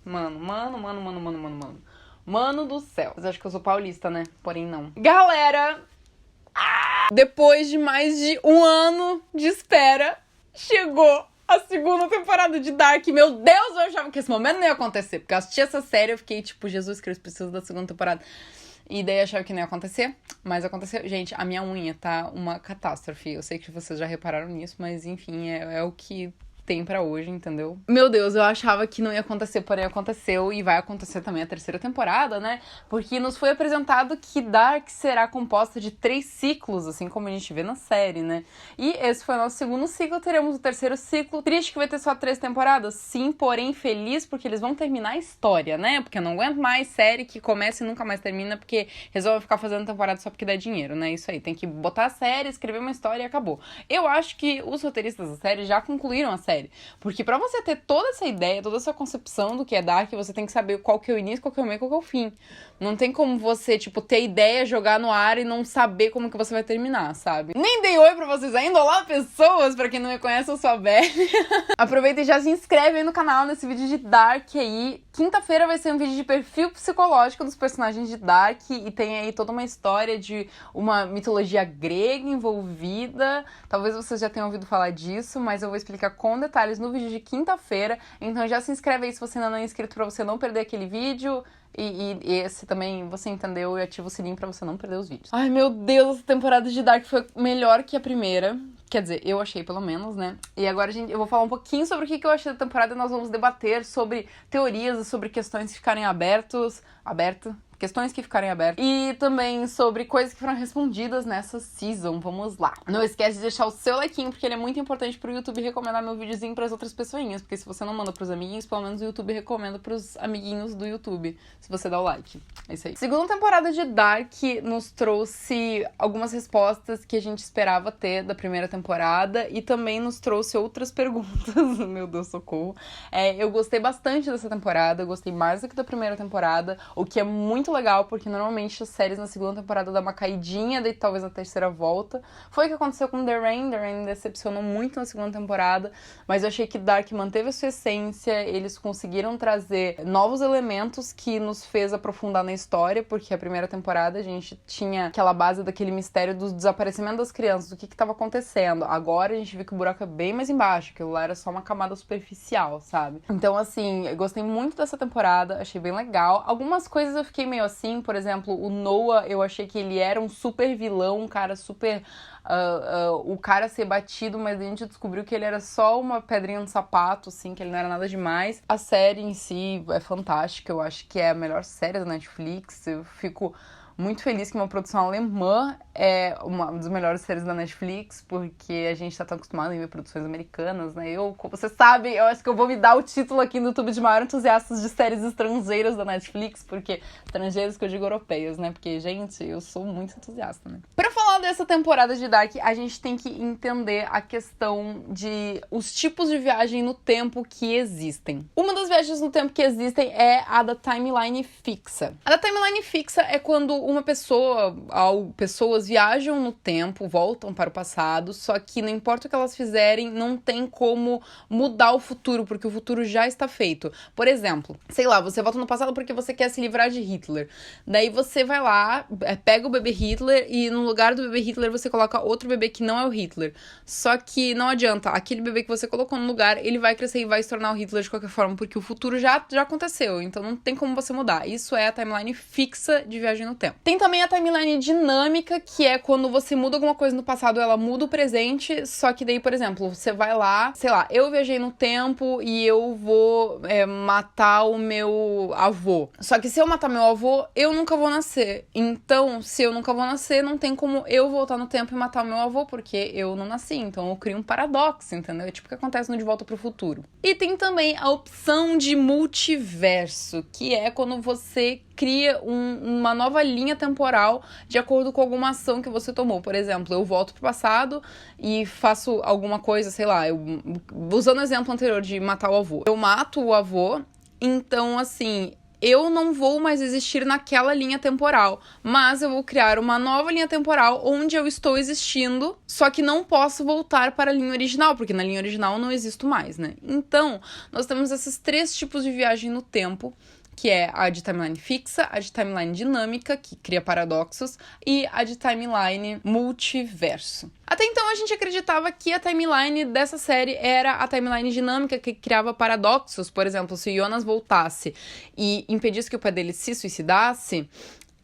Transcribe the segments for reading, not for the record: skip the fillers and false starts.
Mano do céu. Mas acho que eu sou paulista, né? Porém, não. Galera, depois de mais de um ano de espera, chegou a segunda temporada de Dark. Meu Deus, eu achava que esse momento não ia acontecer. Porque eu assisti essa série e eu fiquei tipo, Jesus Cristo, preciso da segunda temporada. E daí eu achava que não ia acontecer, mas aconteceu. Gente, a minha unha tá uma catástrofe. Eu sei que vocês já repararam nisso, mas enfim, é o que tem pra hoje, entendeu? Meu Deus, eu achava que não ia acontecer, porém aconteceu, e vai acontecer também a terceira temporada, né? Porque nos foi apresentado que Dark será composta de 3 ciclos, assim como a gente vê na série, né? E esse foi o nosso segundo ciclo, teremos o terceiro ciclo. Triste que vai ter só 3 temporadas? Sim, porém feliz porque eles vão terminar a história, né? Porque eu não aguento mais série que começa e nunca mais termina, porque resolve ficar fazendo temporada só porque dá dinheiro, né? Isso aí, tem que botar a série, escrever uma história e acabou. Eu acho que os roteiristas da série já concluíram a série. Porque pra você ter toda essa ideia, toda essa concepção do que é Dark, você tem que saber qual que é o início, qual que é o meio, qual que é o fim. Não tem como você, tipo, ter ideia, jogar no ar e não saber como que você vai terminar, sabe? Nem dei oi pra vocês ainda. Olá, pessoas! Pra quem não me conhece, eu sou a Beth. Aproveita e já se inscreve aí no canal, nesse vídeo de Dark aí. Quinta-feira vai ser um vídeo de perfil psicológico dos personagens de Dark. E tem aí toda uma história de uma mitologia grega envolvida. Talvez vocês já tenham ouvido falar disso, mas eu vou explicar com detalhes no vídeo de quinta-feira. Então já se inscreve aí se você ainda não é inscrito pra você não perder aquele vídeo. E esse também, você entendeu, e ativa o sininho pra você não perder os vídeos. Ai, meu Deus, essa temporada de Dark foi melhor que a primeira. Quer dizer, eu achei pelo menos, né? E agora, gente, eu vou falar um pouquinho sobre o que eu achei da temporada e nós vamos debater sobre teorias e sobre questões que ficarem questões que ficarem abertas. E também sobre coisas que foram respondidas nessa season. Vamos lá. Não esquece de deixar o seu likinho, porque ele é muito importante pro YouTube recomendar meu videozinho pras outras pessoinhas. Porque se você não manda pros amiguinhos, pelo menos o YouTube recomenda pros amiguinhos do YouTube, se você dá o like. É isso aí. Segunda temporada de Dark nos trouxe algumas respostas que a gente esperava ter da primeira temporada e também nos trouxe outras perguntas. Meu Deus, socorro. Eu gostei bastante dessa temporada, eu gostei mais do que da primeira temporada, o que é muito legal, porque normalmente as séries na segunda temporada dão uma caidinha, daí talvez na terceira volta. Foi o que aconteceu com The Rain me decepcionou muito na segunda temporada, mas eu achei que Dark manteve a sua essência, eles conseguiram trazer novos elementos que nos fez aprofundar na história, porque a primeira temporada a gente tinha aquela base daquele mistério do desaparecimento das crianças, do que estava acontecendo. Agora a gente vê que o buraco é bem mais embaixo, aquilo lá era só uma camada superficial, sabe? Então, assim, eu gostei muito dessa temporada, achei bem legal. Algumas coisas eu fiquei meio assim, por exemplo, o Noah, eu achei que ele era um super vilão, um cara super... o cara ser batido, mas a gente descobriu que ele era só uma pedrinha no sapato, assim, que ele não era nada demais. A série em si é fantástica, eu acho que é a melhor série da Netflix, eu fico muito feliz que uma produção alemã é uma das melhores séries da Netflix, porque a gente tá tão acostumado em ver produções americanas, né? Como você sabe, eu acho que eu vou me dar o título aqui no YouTube de maior entusiasta de séries estrangeiras da Netflix, porque estrangeiros que eu digo europeias, né? Porque, gente, eu sou muito entusiasta, né? Pra falar dessa temporada de Dark, a gente tem que entender a questão de os tipos de viagem no tempo que existem. Uma das viagens no tempo que existem é a da timeline fixa. A da timeline fixa é quando uma pessoa ou pessoas viajam no tempo, voltam para o passado, só que não importa o que elas fizerem, não tem como mudar o futuro, porque o futuro já está feito. Por exemplo, sei lá, você volta no passado porque você quer se livrar de Hitler. Daí você vai lá, pega o bebê Hitler e no lugar do bebê Hitler você coloca outro bebê que não é o Hitler. Só que não adianta, aquele bebê que você colocou no lugar, ele vai crescer e vai se tornar o Hitler de qualquer forma, porque o futuro já aconteceu, então não tem como você mudar. Isso é a timeline fixa de viagem no tempo. Tem também a timeline dinâmica, que é quando você muda alguma coisa no passado, ela muda o presente, só que daí, por exemplo, você vai lá, sei lá, eu viajei no tempo e eu vou matar o meu avô. Só que se eu matar meu avô, eu nunca vou nascer. Então, se eu nunca vou nascer, não tem como eu voltar no tempo e matar o meu avô, porque eu não nasci. Então, eu crio um paradoxo, entendeu? É tipo o que acontece no De Volta pro Futuro. E tem também a opção de multiverso, que é quando você cria uma nova linha temporal de acordo com alguma ação que você tomou. Por exemplo, eu volto pro passado e faço alguma coisa, sei lá, usando o exemplo anterior de matar o avô. Eu mato o avô, então, assim, eu não vou mais existir naquela linha temporal, mas eu vou criar uma nova linha temporal onde eu estou existindo, só que não posso voltar para a linha original, porque na linha original eu não existo mais, né? Então, nós temos esses 3 tipos de viagem no tempo, que é a de timeline fixa, a de timeline dinâmica, que cria paradoxos, e a de timeline multiverso. Até então a gente acreditava que a timeline dessa série era a timeline dinâmica que criava paradoxos. Por exemplo, se o Jonas voltasse e impedisse que o pai dele se suicidasse,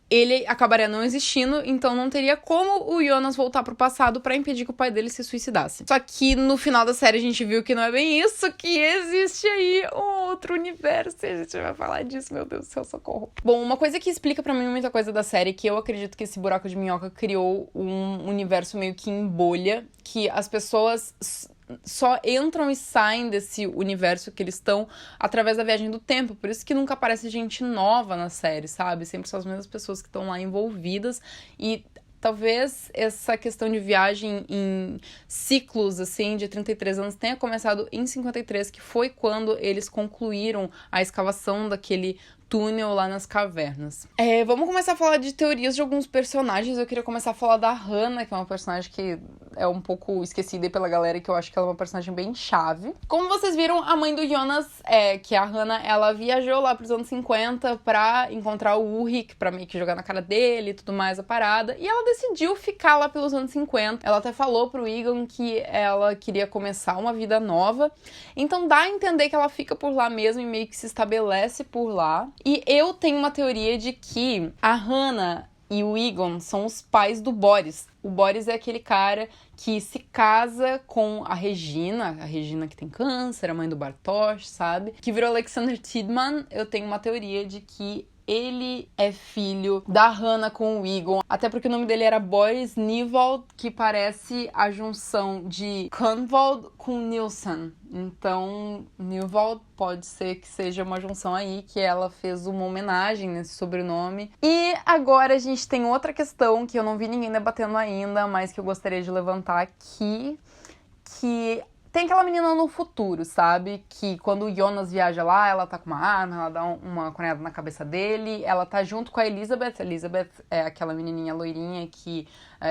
ele acabaria não existindo, então não teria como o Jonas voltar pro passado pra impedir que o pai dele se suicidasse. Só que no final da série a gente viu que não é bem isso, que existe aí um outro universo, e a gente vai falar disso, meu Deus do céu, socorro. Bom, uma coisa que explica pra mim muita coisa da série, que eu acredito que esse buraco de minhoca criou um universo meio que em bolha, que as pessoas só entram e saem desse universo que eles estão através da viagem do tempo. Por isso que nunca aparece gente nova na série, sabe? Sempre são as mesmas pessoas que estão lá envolvidas. E talvez essa questão de viagem em ciclos, assim, de 33 anos tenha começado em 53, que foi quando eles concluíram a escavação daquele túnel lá nas cavernas. Vamos começar a falar de teorias de alguns personagens. Eu queria começar a falar da Hannah, que é uma personagem que é um pouco esquecida pela galera, que eu acho que ela é uma personagem bem chave. Como vocês viram, a mãe do Jonas, que é a Hannah, ela viajou lá pros anos 50 pra encontrar o Ulrich, pra meio que jogar na cara dele e tudo mais, a parada. E ela decidiu ficar lá pelos anos 50. Ela até falou pro Egon que ela queria começar uma vida nova. Então dá a entender que ela fica por lá mesmo e meio que se estabelece por lá. E eu tenho uma teoria de que a Hannah e o Egon são os pais do Boris. O Boris é aquele cara que se casa com a Regina que tem câncer, a mãe do Bartosz, sabe? Que virou Alexander Tidman. Eu tenho uma teoria de que ele é filho da Hannah com o Egon, até porque o nome dele era Boris Nivald, que parece a junção de Convald com Nilsson. Então, Nivald pode ser que seja uma junção aí, que ela fez uma homenagem nesse sobrenome. E agora a gente tem outra questão que eu não vi ninguém debatendo ainda, mas que eu gostaria de levantar aqui, que tem aquela menina no futuro, sabe? Que quando o Jonas viaja lá, ela tá com uma arma, ela dá uma coronhada na cabeça dele, ela tá junto com a Elizabeth. A Elizabeth é aquela menininha loirinha que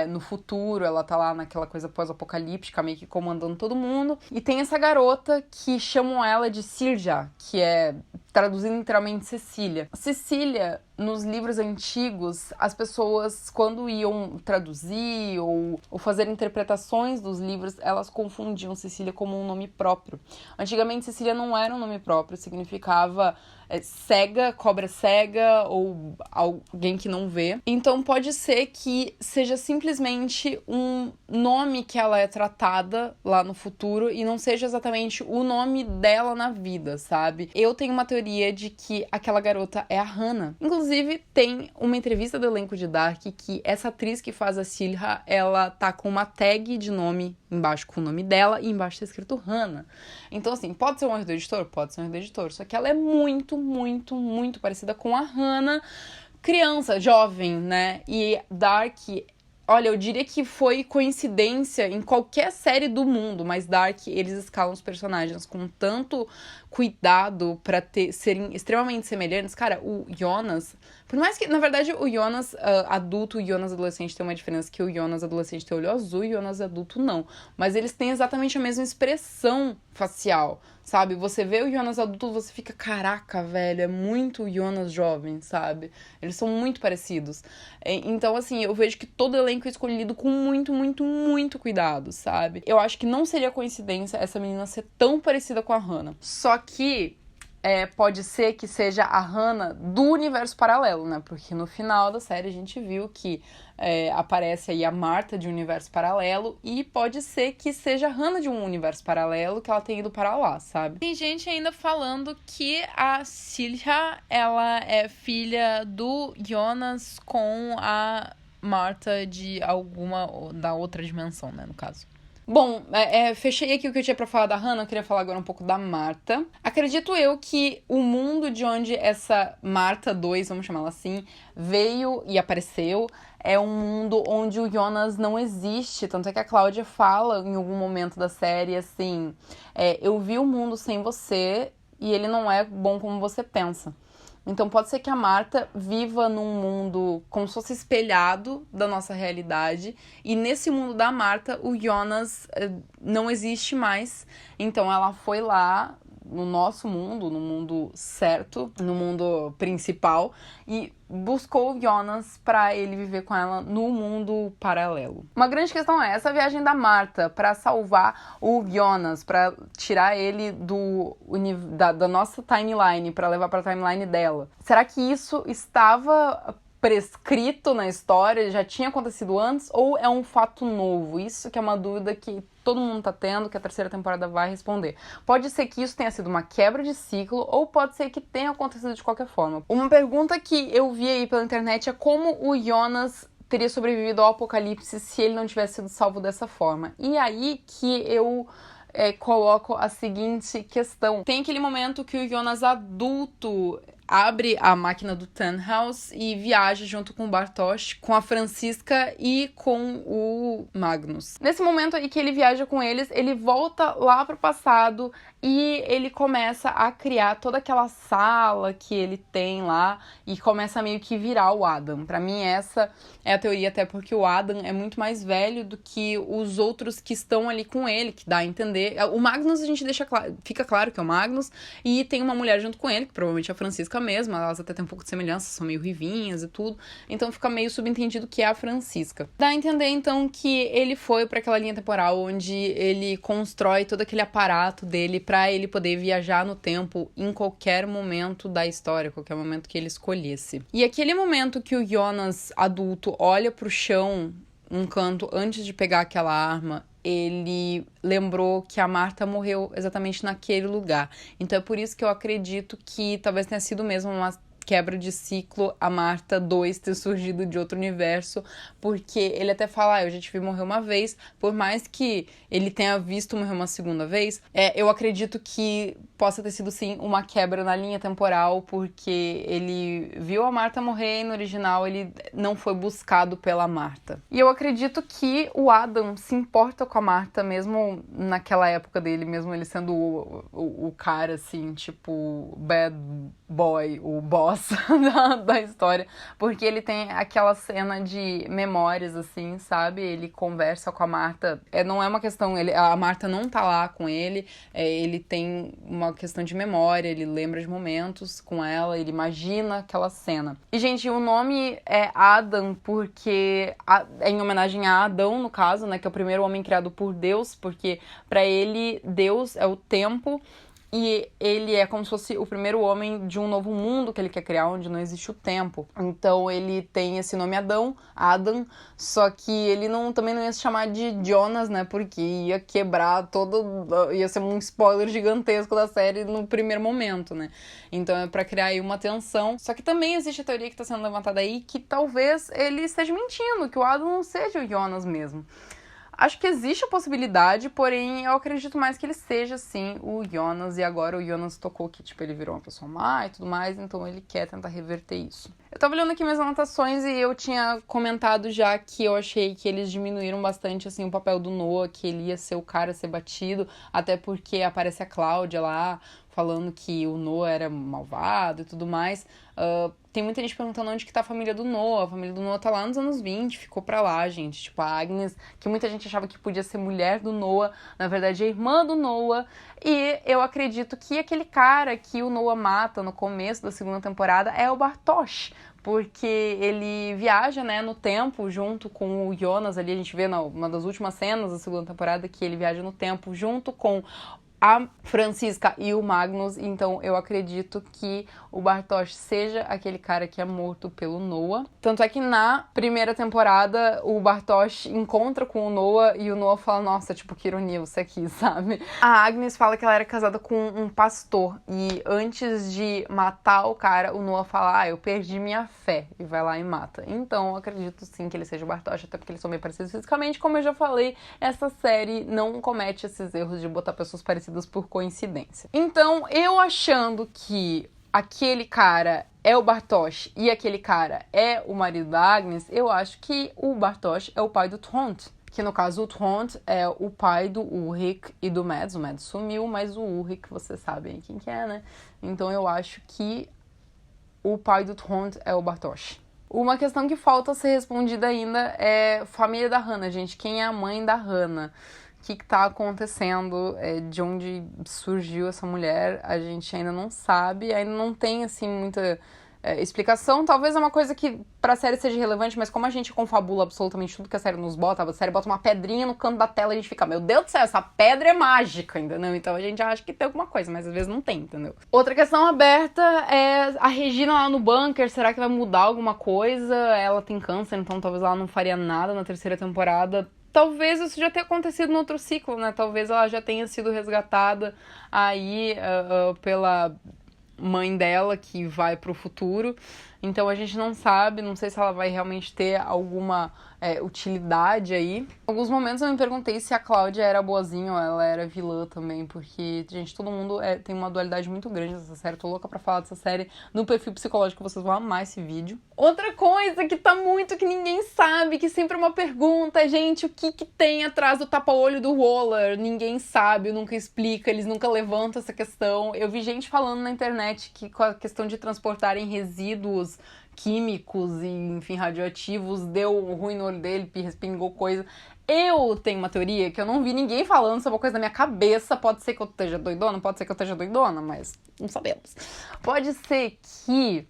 no futuro ela tá lá naquela coisa pós-apocalíptica, meio que comandando todo mundo. E tem essa garota que chamam ela de Sirja, que é traduzindo literalmente Cecília. Cecília, nos livros antigos, as pessoas, quando iam traduzir ou fazer interpretações dos livros, elas confundiam Cecília como um nome próprio. Antigamente, Cecília não era um nome próprio, significava cega, cobra cega ou alguém que não vê. Então pode ser que seja simplesmente um nome que ela é tratada lá no futuro e não seja exatamente o nome dela na vida, sabe? Eu tenho uma teoria de que aquela garota é a Hannah. Inclusive, tem uma entrevista do elenco de Dark que essa atriz que faz a Silja, ela tá com uma tag de nome embaixo com o nome dela e embaixo tá escrito Hannah. Então, assim, pode ser um erro do editor? Pode ser um erro do editor. Só que ela é muito, muito, muito parecida com a Hannah criança, jovem, né? E Dark, olha, eu diria que foi coincidência em qualquer série do mundo, mas Dark, eles escalam os personagens com tanto cuidado pra serem extremamente semelhantes. Cara, o Jonas, por mais que, na verdade, o Jonas adulto e o Jonas adolescente tem uma diferença, que o Jonas adolescente tem olho azul e o Jonas adulto não. Mas eles têm exatamente a mesma expressão facial, sabe? Você vê o Jonas adulto, você fica, caraca, velho, é muito o Jonas jovem, sabe? Eles são muito parecidos. Então, assim, eu vejo que todo elenco é escolhido com muito, muito, muito cuidado, sabe? Eu acho que não seria coincidência essa menina ser tão parecida com a Hannah. Só que pode ser que seja a Hannah do universo paralelo, né? Porque no final da série a gente viu que aparece aí a Marta de um universo paralelo e pode ser que seja a Hannah de um universo paralelo que ela tenha ido para lá, sabe? Tem gente ainda falando que a Silja, ela é filha do Jonas com a Marta de da outra dimensão, né, no caso. Bom, fechei aqui o que eu tinha pra falar da Hannah, eu queria falar agora um pouco da Marta. Acredito eu que o mundo de onde essa Marta 2, vamos chamá-la assim, veio e apareceu, é um mundo onde o Jonas não existe. Tanto é que a Cláudia fala em algum momento da série, assim, eu vi o mundo sem você e ele não é bom como você pensa. Então pode ser que a Marta viva num mundo como se fosse espelhado da nossa realidade, e nesse mundo da Marta o Jonas não existe mais. Então ela foi lá no nosso mundo, no mundo certo, no mundo principal, e buscou o Jonas para ele viver com ela no mundo paralelo. Uma grande questão é essa viagem da Marta para salvar o Jonas, para tirar ele da nossa timeline, para levar para a timeline dela. Será que isso estava prescrito na história, já tinha acontecido antes, ou é um fato novo? Isso que é uma dúvida que todo mundo tá tendo, que a terceira temporada vai responder. Pode ser que isso tenha sido uma quebra de ciclo, ou pode ser que tenha acontecido de qualquer forma. Uma pergunta que eu vi aí pela internet é como o Jonas teria sobrevivido ao apocalipse se ele não tivesse sido salvo dessa forma. E aí que eu coloco a seguinte questão. Tem aquele momento que o Jonas adulto abre a máquina do Tannhaus e viaja junto com o Bartosz, com a Franziska e com o Magnus. Nesse momento aí que ele viaja com eles, ele volta lá pro passado e ele começa a criar toda aquela sala que ele tem lá e começa a meio que virar o Adam. Pra mim essa é a teoria, até porque o Adam é muito mais velho do que os outros que estão ali com ele, que dá a entender. O Magnus a gente fica claro que é o Magnus, e tem uma mulher junto com ele, que provavelmente é a Franziska mesmo, elas até têm um pouco de semelhança, são meio ruivinhas e tudo, então fica meio subentendido que é a Franziska. Dá a entender então que ele foi para aquela linha temporal onde ele constrói todo aquele aparato dele para ele poder viajar no tempo em qualquer momento da história, qualquer momento que ele escolhesse. E aquele momento que o Jonas adulto olha pro chão um canto antes de pegar aquela arma, ele lembrou que a Marta morreu exatamente naquele lugar. Então é por isso que eu acredito que talvez tenha sido mesmo uma quebra de ciclo a Marta 2 ter surgido de outro universo, porque ele até fala, eu já te vi morrer uma vez, por mais que ele tenha visto morrer uma segunda vez, eu acredito que possa ter sido sim uma quebra na linha temporal, porque ele viu a Marta morrer e no original ele não foi buscado pela Marta. E eu acredito que o Adam se importa com a Marta mesmo naquela época dele, mesmo ele sendo o cara assim, tipo, bad boy, o boss da história, porque ele tem aquela cena de memórias, assim, sabe? Ele conversa com a Marta, não é uma questão, a Marta não tá lá com ele, ele tem uma questão de memória, ele lembra de momentos com ela, ele imagina aquela cena. E, gente, o nome é Adam porque é em homenagem a Adão, no caso, né, que é o primeiro homem criado por Deus, porque pra ele, Deus é o tempo, e ele é como se fosse o primeiro homem de um novo mundo que ele quer criar, onde não existe o tempo. Então ele tem esse nome Adam, só que ele também não ia se chamar de Jonas, né? Porque ia quebrar ia ser um spoiler gigantesco da série no primeiro momento, né? Então é pra criar aí uma tensão. Só que também existe a teoria que tá sendo levantada aí que talvez ele esteja mentindo, que o Adam não seja o Jonas mesmo. Acho que existe a possibilidade, porém eu acredito mais que ele seja, sim, o Jonas. E agora o Jonas tocou que, tipo, ele virou uma pessoa má e tudo mais, então ele quer tentar reverter isso. Eu tava olhando aqui minhas anotações e eu tinha comentado já que eu achei que eles diminuíram bastante, assim, o papel do Noah, que ele ia ser o cara a ser batido, até porque aparece a Cláudia lá, falando que o Noah era malvado e tudo mais. Tem muita gente perguntando onde que tá a família do Noah. A família do Noah tá lá nos anos 20, ficou pra lá, gente. Tipo, a Agnes, que muita gente achava que podia ser mulher do Noah, na verdade é irmã do Noah. E eu acredito que aquele cara que o Noah mata no começo da segunda temporada é o Bartosz, porque ele viaja, né, no tempo junto com o Jonas ali. A gente vê numa das últimas cenas da segunda temporada que ele viaja no tempo junto com a Franziska e o Magnus, então eu acredito que o Bartosz seja aquele cara que é morto pelo Noah. Tanto é que na primeira temporada o Bartosz encontra com o Noah e o Noah fala, nossa, tipo, que ironia você aqui, sabe? A Agnes fala que ela era casada com um pastor e antes de matar o cara, o Noah fala, eu perdi minha fé, e vai lá e mata. Então eu acredito sim que ele seja o Bartosz, até porque eles são bem parecidos fisicamente. Como eu já falei, essa série não comete esses erros de botar pessoas parecidas por coincidência. Então, eu achando que aquele cara é o Bartosz e aquele cara é o marido da Agnes, eu acho que o Bartosz é o pai do Trond. Que no caso o Trond é o pai do Ulrich e do Mads. O Mads sumiu, mas o Ulrich, vocês sabem quem que é, né? Então eu acho que o pai do Trond é o Bartosz. Uma questão que falta ser respondida ainda é família da Hannah, gente. Quem é a mãe da Hannah? O que tá acontecendo? De onde surgiu essa mulher? A gente ainda não sabe. Ainda não tem, assim, muita explicação. Talvez é uma coisa que pra série seja relevante, mas como a gente confabula absolutamente tudo que a série nos bota, a série bota uma pedrinha no canto da tela e a gente fica, meu Deus do céu, essa pedra é mágica, entendeu? Então a gente acha que tem alguma coisa, mas às vezes não tem, entendeu? Outra questão aberta é a Regina lá no bunker, será que vai mudar alguma coisa? Ela tem câncer, então talvez ela não faria nada na terceira temporada. Talvez isso já tenha acontecido no outro ciclo, né? Talvez ela já tenha sido resgatada aí pela mãe dela, que vai pro futuro. Então a gente não sabe, não sei se ela vai realmente ter alguma utilidade aí. Em alguns momentos eu me perguntei se a Cláudia era boazinha ou ela era vilã também, porque, gente, todo mundo tem uma dualidade muito grande nessa série. Tô louca pra falar dessa série no perfil psicológico, vocês vão amar esse vídeo. Outra coisa que tá muito que ninguém sabe, que sempre é uma pergunta, gente, o que tem atrás do tapa-olho do Waller? Ninguém sabe, nunca explica, eles nunca levantam essa questão. Eu vi gente falando na internet que com a questão de transportarem resíduos químicos e, enfim, radioativos, deu ruim no olho dele, respingou coisa. Eu tenho uma teoria que eu não vi ninguém falando sobre uma coisa na minha cabeça. Pode ser que eu esteja doidona, pode ser que eu esteja doidona, mas não sabemos. Pode ser que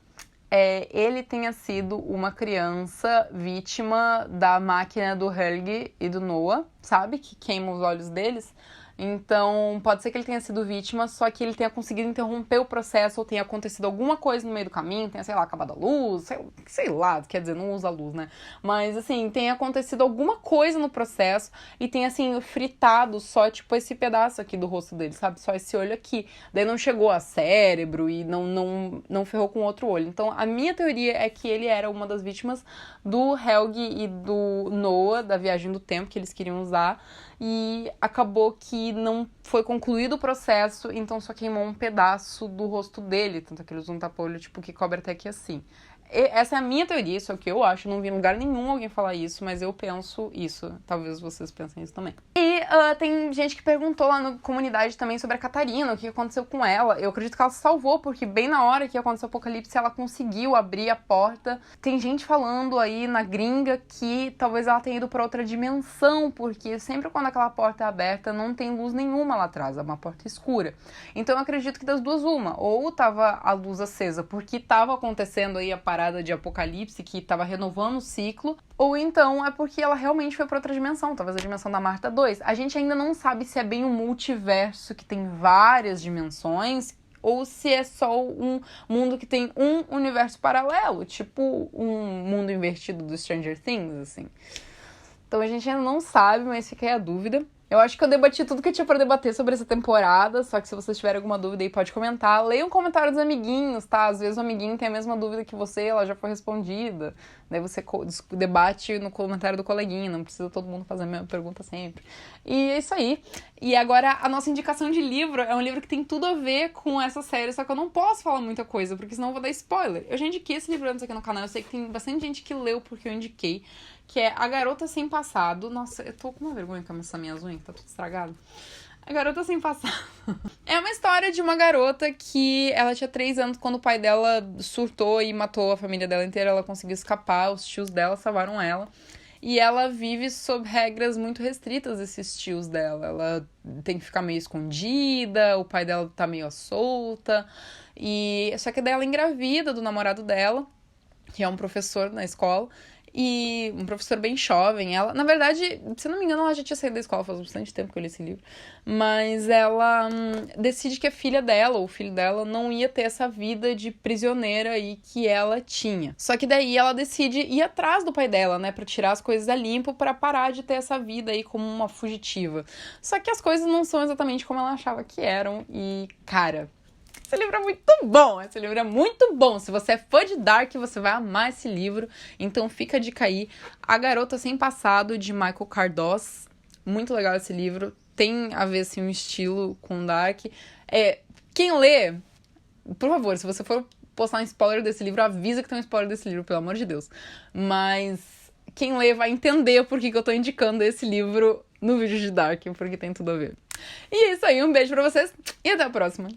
ele tenha sido uma criança vítima da máquina do Helge e do Noah, sabe? Que queima os olhos deles. Então, pode ser que ele tenha sido vítima, só que ele tenha conseguido interromper o processo ou tenha acontecido alguma coisa no meio do caminho, tenha, sei lá, acabado a luz, sei lá, quer dizer, não usa a luz, né? Mas, assim, tenha acontecido alguma coisa no processo e tenha, assim, fritado só, tipo, esse pedaço aqui do rosto dele, sabe? Só esse olho aqui. Daí não chegou a cérebro e não ferrou com outro olho. Então, a minha teoria é que ele era uma das vítimas do Helge e do Noah, da viagem do tempo que eles queriam usar. E acabou que não foi concluído o processo, então só queimou um pedaço do rosto dele, tanto que eles usam um tapa-olho, tipo, que cobre até aqui assim. Essa é a minha teoria, isso é o que eu acho, não vi em lugar nenhum alguém falar isso, mas eu penso isso, talvez vocês pensem isso também. E tem gente que perguntou lá na comunidade também sobre a Catarina, o que aconteceu com ela. Eu acredito que ela se salvou, porque bem na hora que aconteceu o apocalipse, ela conseguiu abrir a porta. Tem gente falando aí na gringa que talvez ela tenha ido pra outra dimensão, porque sempre quando aquela porta é aberta, não tem luz nenhuma lá atrás, é uma porta escura. Então eu acredito que das duas uma, ou tava a luz acesa, porque tava acontecendo aí a parada de apocalipse, que tava renovando o ciclo, ou então é porque ela realmente foi pra outra dimensão, talvez a dimensão da Marta 2. A gente ainda não sabe se é bem um multiverso que tem várias dimensões, ou se é só um mundo que tem um universo paralelo, tipo um mundo invertido do Stranger Things, assim. Então a gente ainda não sabe, mas fica aí a dúvida. Eu acho que eu debati tudo que eu tinha pra debater sobre essa temporada, só que se vocês tiverem alguma dúvida aí, pode comentar. Leia um comentário dos amiguinhos, tá? Às vezes o amiguinho tem a mesma dúvida que você, ela já foi respondida. Daí você debate no comentário do coleguinha, não precisa todo mundo fazer a mesma pergunta sempre. E é isso aí. E agora, a nossa indicação de livro é um livro que tem tudo a ver com essa série, só que eu não posso falar muita coisa, porque senão eu vou dar spoiler. Eu já indiquei esse livro antes aqui no canal, eu sei que tem bastante gente que leu porque eu indiquei, que é A Garota Sem Passado. Nossa, eu tô com uma vergonha com essa minha unha, que tá tudo estragado. A Garota Sem Passado. É uma história de uma garota que ela tinha 3 anos quando o pai dela surtou e matou a família dela inteira. Ela conseguiu escapar, os tios dela salvaram ela. E ela vive sob regras muito restritas, esses tios dela. Ela tem que ficar meio escondida, o pai dela tá meio à solta. Só que daí ela engravida do namorado dela, que é um professor na escola. E um professor bem jovem. Ela, na verdade, se eu não me engano, ela já tinha saído da escola faz bastante tempo que eu li esse livro. Mas ela decide que a filha dela, ou o filho dela, não ia ter essa vida de prisioneira aí que ela tinha. Só que daí ela decide ir atrás do pai dela, né? Pra tirar as coisas a limpo, pra parar de ter essa vida aí como uma fugitiva. Só que as coisas não são exatamente como ela achava que eram. E, cara, esse livro é muito bom, esse livro é muito bom. Se você é fã de Dark, você vai amar esse livro. Então fica a dica aí. A Garota Sem Passado, de Michael Cardoz. Muito legal esse livro. Tem a ver, assim, um estilo com Dark. Quem lê, por favor, se você for postar um spoiler desse livro, avisa que tem um spoiler desse livro, pelo amor de Deus. Mas quem lê vai entender por que eu tô indicando esse livro no vídeo de Dark, porque tem tudo a ver. E é isso aí, um beijo pra vocês e até a próxima.